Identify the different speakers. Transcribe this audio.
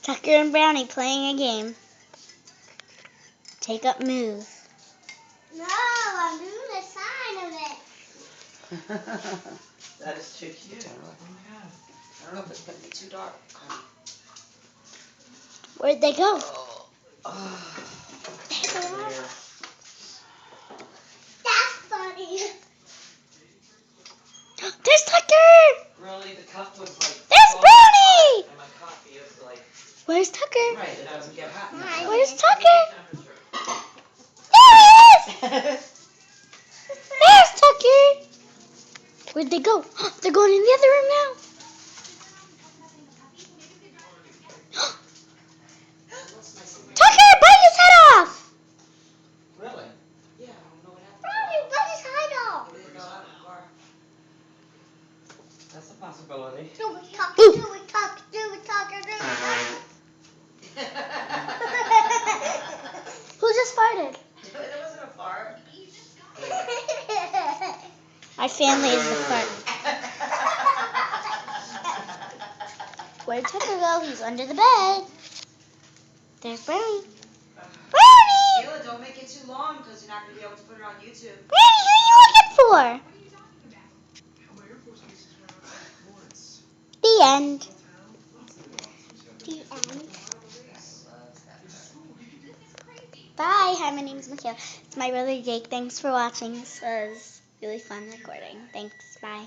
Speaker 1: Tucker and Brownie playing a game. Take up move.
Speaker 2: No, I'm doing the sign of it.
Speaker 3: That is too cute. Oh my god. I don't know if it's going to be too dark.
Speaker 1: Where'd they go?
Speaker 3: There.
Speaker 2: That's funny.
Speaker 1: There's Tucker!
Speaker 3: Really, the cup was like...
Speaker 1: There's Brownie!
Speaker 3: And my coffee is like...
Speaker 1: Where's Tucker?
Speaker 3: Right, it doesn't get hot.
Speaker 1: Where's Tucker? There he is! There's Tucker! Where'd they go? They're going in the other room now. Tucker, bite his head off!
Speaker 3: Really? Yeah, I don't know what happened.
Speaker 2: Brownie, bite his head off.
Speaker 3: It didn't go out in the car. That's a possibility.
Speaker 2: Do it, Tucker, do it, Tucker, do it, Tucker, do it, Tucker.
Speaker 1: Who just farted?
Speaker 3: It wasn't a fart.
Speaker 1: My family is the fart. Where'd Tucker go? He's under the bed. There's Brownie. Brownie!
Speaker 3: Sheila, don't make it too long because you're not going to be able to put it on YouTube.
Speaker 1: Brownie, who are you looking for? The end.
Speaker 2: The end.
Speaker 1: Bye. Hi, my name is Michaela. It's my brother Jake. Thanks for watching. This was really fun recording. Thanks. Bye.